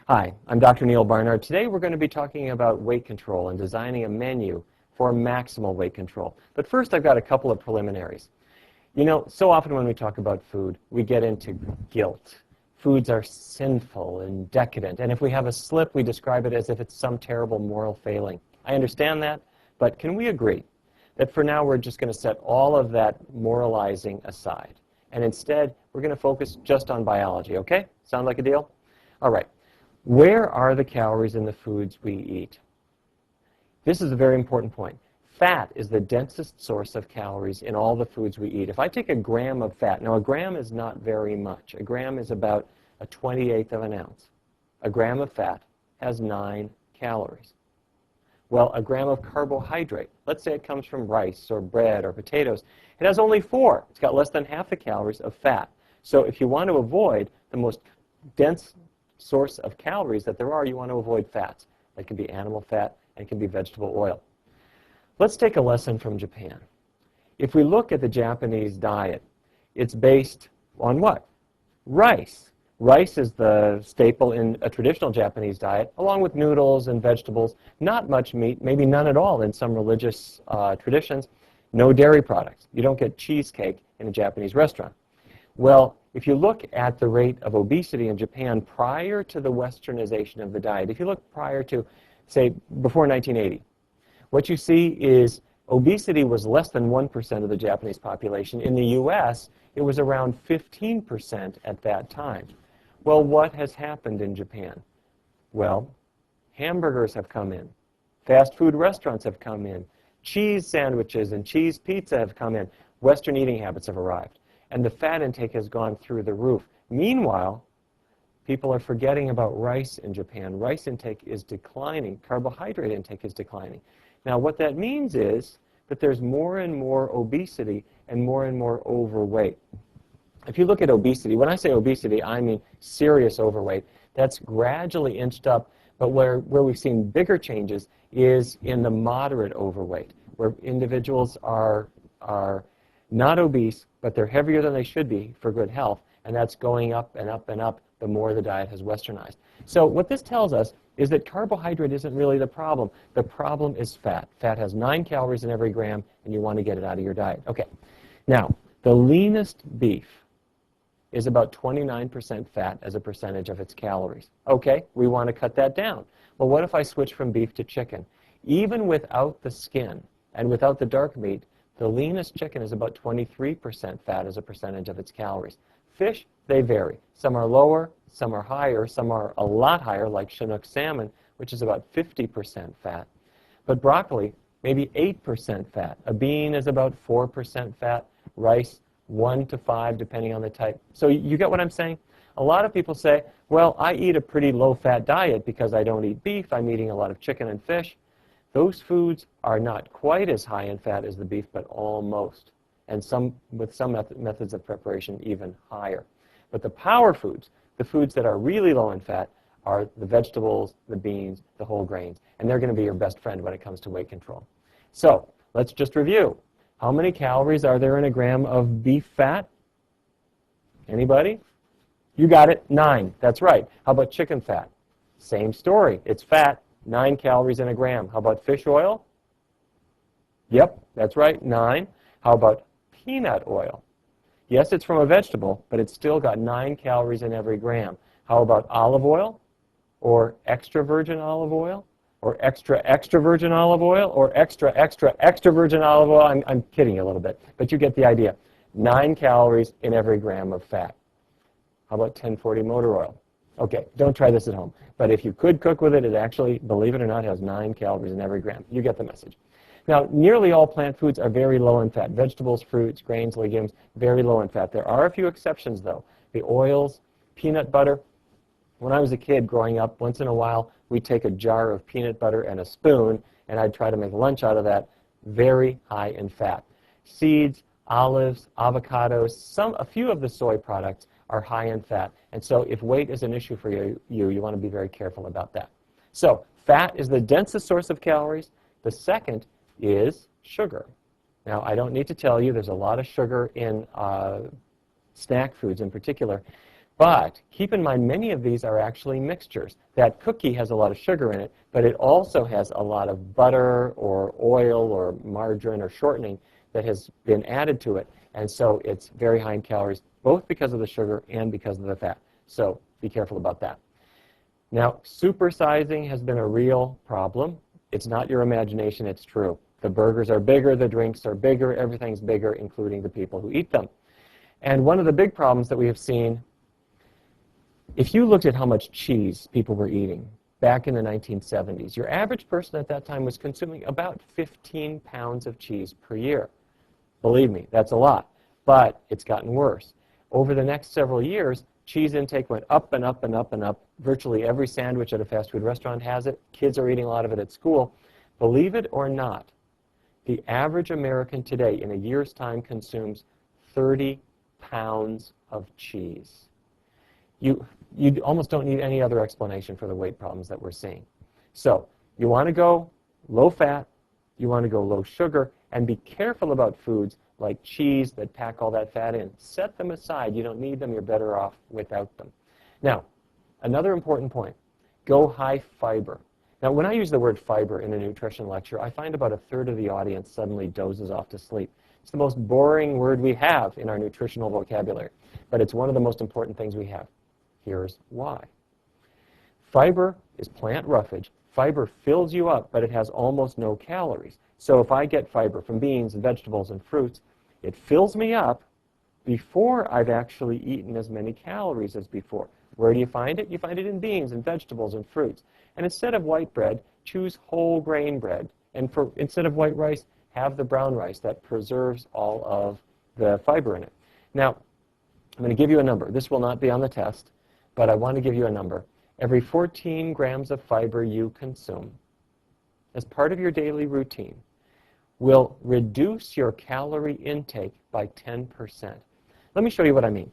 Hi, I'm Dr. Neal Barnard. Today we're going to be talking about weight control and designing a menu for maximal weight control. But first I've got a couple of preliminaries. You know, so often when we talk about food, we get into guilt. Foods are sinful and decadent, and if we have a slip, we describe it as if it's some terrible moral failing. I understand that, but can we agree that for now we're just going to set all of that moralizing aside, and instead we're going to focus just on biology, okay? Sound like a deal? All right. Where are the calories in the foods we eat? This is a very important point. Fat is the densest source of calories in all the foods we eat. If I take a gram of fat, now a gram is not very much. A gram is about a 28th of an ounce. A gram of fat has 9 calories. Well, a gram of carbohydrate, let's say it comes from rice or bread or potatoes, it has only 4. It's got less than half the calories of fat. So if you want to avoid the most dense source of calories that there are, you want to avoid fats. That can be animal fat and it can be vegetable oil. Let's take a lesson from Japan. If we look at the Japanese diet, it's based on what? Rice. Rice is the staple in a traditional Japanese diet, along with noodles and vegetables. Not much meat, maybe none at all in some religious traditions. No dairy products. You don't get cheesecake in a Japanese restaurant. Well, if you look at the rate of obesity in Japan prior to the westernization of the diet, if you look prior to, say, before 1980, what you see is obesity was less than 1% of the Japanese population. In the U.S., it was around 15% at that time. Well, what has happened in Japan? Well, hamburgers have come in. Fast food restaurants have come in. Cheese sandwiches and cheese pizza have come in. Western eating habits have arrived. And the fat intake has gone through the roof. Meanwhile, people are forgetting about rice in Japan. Rice intake is declining. Carbohydrate intake is declining. Now, what that means is that there's more and more obesity and more overweight. If you look at obesity, when I say obesity, I mean serious overweight. That's gradually inched up, but where we've seen bigger changes is in the moderate overweight, where individuals are not obese, but they're heavier than they should be for good health, and that's going up and up and up the more the diet has westernized. So what this tells us is that carbohydrate isn't really the problem. The problem is fat. Fat has 9 calories in every gram, and you want to get it out of your diet. Okay. Now, the leanest beef is about 29% fat as a percentage of its calories. Okay, we want to cut that down. Well, what if I switch from beef to chicken? Even without the skin and without the dark meat, the leanest chicken is about 23% fat as a percentage of its calories. Fish, they vary. Some are lower, some are higher, some are a lot higher, like Chinook salmon, which is about 50% fat. But broccoli, maybe 8% fat. A bean is about 4% fat. Rice, 1 to 5, depending on the type. So you get what I'm saying? A lot of people say, well, I eat a pretty low-fat diet because I don't eat beef. I'm eating a lot of chicken and fish. Those foods are not quite as high in fat as the beef, but almost. And with some methods of preparation, even higher. But the power foods, the foods that are really low in fat, are the vegetables, the beans, the whole grains. And they're going to be your best friend when it comes to weight control. So let's just review. How many calories are there in a gram of beef fat? Anybody? You got it, 9. That's right. How about chicken fat? Same story. It's fat, 9 calories in a gram. How about fish oil? Yep, that's right, 9. How about peanut oil? Yes, it's from a vegetable, but it's still got 9 calories in every gram. How about olive oil? Or extra virgin olive oil? Or extra virgin olive oil? Or extra virgin olive oil? I'm kidding a little bit, but you get the idea. 9 calories in every gram of fat. How about 1040 motor oil? Okay, don't try this at home. But if you could cook with it, it actually, believe it or not, has 9 calories in every gram. You get the message. Now, nearly all plant foods are very low in fat. Vegetables, fruits, grains, legumes, very low in fat. There are a few exceptions, though. The oils, peanut butter. When I was a kid growing up, once in a while, we'd take a jar of peanut butter and a spoon, and I'd try to make lunch out of that. Very high in fat. Seeds, olives, avocados, a few of the soy products are high in fat. And so if weight is an issue for you want to be very careful about that. So fat is the densest source of calories. The second is sugar. Now, I don't need to tell you there's a lot of sugar in snack foods in particular. But keep in mind, many of these are actually mixtures. That cookie has a lot of sugar in it, but it also has a lot of butter or oil or margarine or shortening that has been added to it. And so it's very high in calories, both because of the sugar and because of the fat. So be careful about that. Now, supersizing has been a real problem. It's not your imagination, it's true. The burgers are bigger, the drinks are bigger, everything's bigger, including the people who eat them. And one of the big problems that we have seen, if you looked at how much cheese people were eating back in the 1970s, your average person at that time was consuming about 15 pounds of cheese per year. Believe me, that's a lot, but it's gotten worse. Over the next several years, cheese intake went up and up and up and up. Virtually every sandwich at a fast food restaurant has it. Kids are eating a lot of it at school. Believe it or not, the average American today in a year's time consumes 30 pounds of cheese. You almost don't need any other explanation for the weight problems that we're seeing. So you want to go low fat, you want to go low sugar, and be careful about foods like cheese that pack all that fat in. Set them aside. You don't need them. You're better off without them. Now, another important point, go high fiber. Now, when I use the word fiber in a nutrition lecture, I find about a third of the audience suddenly dozes off to sleep. It's the most boring word we have in our nutritional vocabulary, but it's one of the most important things we have. Here's why. Fiber is plant roughage. Fiber fills you up, but it has almost no calories. So if I get fiber from beans and vegetables and fruits, it fills me up before I've actually eaten as many calories as before. Where do you find it? You find it in beans and vegetables and fruits. And instead of white bread, choose whole grain bread. And instead of white rice, have the brown rice that preserves all of the fiber in it. Now, I'm going to give you a number. This will not be on the test, but I want to give you a number. Every 14 grams of fiber you consume as part of your daily routine will reduce your calorie intake by 10%. Let me show you what I mean.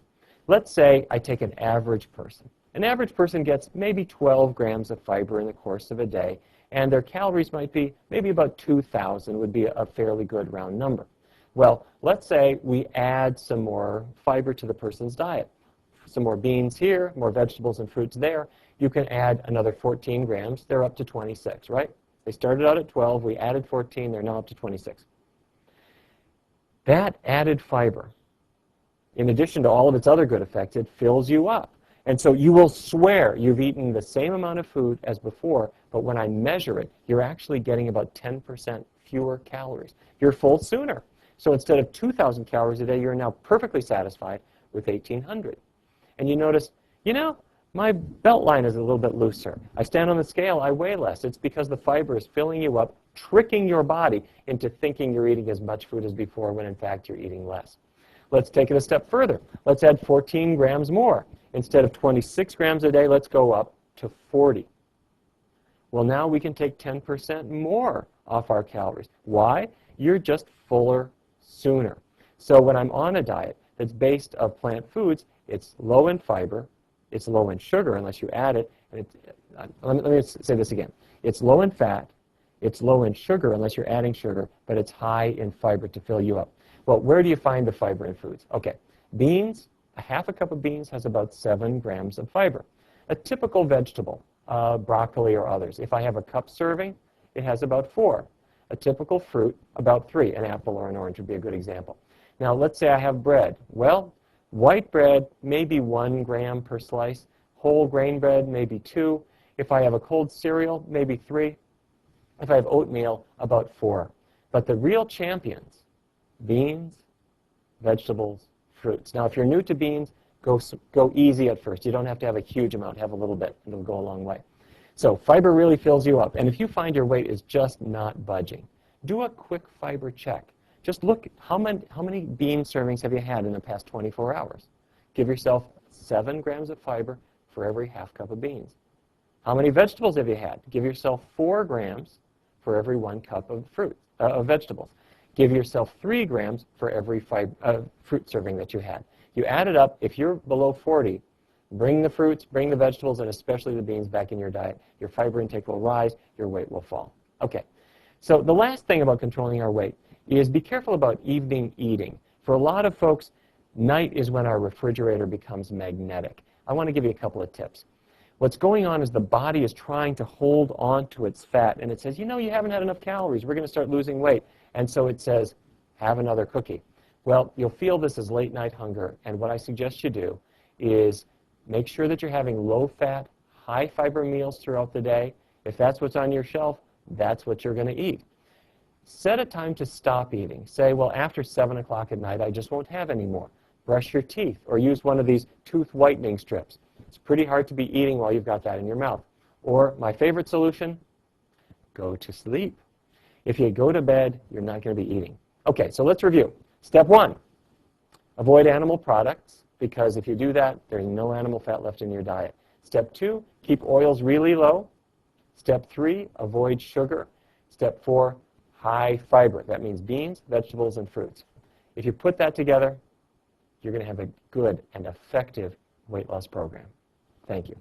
Let's say I take an average person. An average person gets maybe 12 grams of fiber in the course of a day, and their calories might be maybe about 2,000 would be a fairly good round number. Well, let's say we add some more fiber to the person's diet. Some more beans here, more vegetables and fruits there. You can add another 14 grams. They're up to 26, right? They started out at 12. We added 14. They're now up to 26. That added fiber, in addition to all of its other good effects, it fills you up. And so you will swear you've eaten the same amount of food as before, but when I measure it, you're actually getting about 10% fewer calories. You're full sooner. So instead of 2,000 calories a day, you're now perfectly satisfied with 1,800. And you notice, you know, my belt line is a little bit looser. I stand on the scale, I weigh less. It's because the fiber is filling you up, tricking your body into thinking you're eating as much food as before when in fact you're eating less. Let's take it a step further. Let's add 14 grams more. Instead of 26 grams a day, let's go up to 40. Well, now we can take 10% more off our calories. Why? You're just fuller sooner. So when I'm on a diet that's based on plant foods, it's low in fiber, it's low in sugar unless you add it, and let me say this again. It's low in fat, it's low in sugar unless you're adding sugar, but it's high in fiber to fill you up. Well, where do you find the fiber in foods? Okay, beans, a half a cup of beans has about 7 grams of fiber. A typical vegetable, broccoli or others, if I have a cup serving, it has about 4. A typical fruit, about 3. An apple or an orange would be a good example. Now, let's say I have bread. Well, white bread, maybe 1 gram per slice. Whole grain bread, maybe 2. If I have a cold cereal, maybe 3. If I have oatmeal, about 4. But the real champions, beans, vegetables, fruits. Now, if you're new to beans, go easy at first. You don't have to have a huge amount. Have a little bit, and it'll go a long way. So fiber really fills you up. And if you find your weight is just not budging, do a quick fiber check. Just look, how many bean servings have you had in the past 24 hours? Give yourself 7 grams of fiber for every half cup of beans. How many vegetables have you had? Give yourself 4 grams for every 1 cup of of vegetables. Give yourself 3 grams for every fruit serving that you had. You add it up. If you're below 40, bring the fruits, bring the vegetables, and especially the beans back in your diet. Your fiber intake will rise. Your weight will fall. Okay. So the last thing about controlling our weight is be careful about evening eating. For a lot of folks, night is when our refrigerator becomes magnetic. I want to give you a couple of tips. What's going on is the body is trying to hold on to its fat, and it says, you know, you haven't had enough calories. We're going to start losing weight. And so it says, have another cookie. Well, you'll feel this as late-night hunger, and what I suggest you do is make sure that you're having low-fat, high-fiber meals throughout the day. If that's what's on your shelf, that's what you're going to eat. Set a time to stop eating. Say, well, after 7 o'clock at night, I just won't have any more. Brush your teeth, or use one of these tooth whitening strips. It's pretty hard to be eating while you've got that in your mouth. Or, my favorite solution, go to sleep. If you go to bed, you're not going to be eating. Okay, so let's review. Step 1, avoid animal products, because if you do that, there's no animal fat left in your diet. Step 2, keep oils really low. Step 3, avoid sugar. Step 4, high fiber. That means beans, vegetables, and fruits. If you put that together, you're going to have a good and effective weight loss program. Thank you.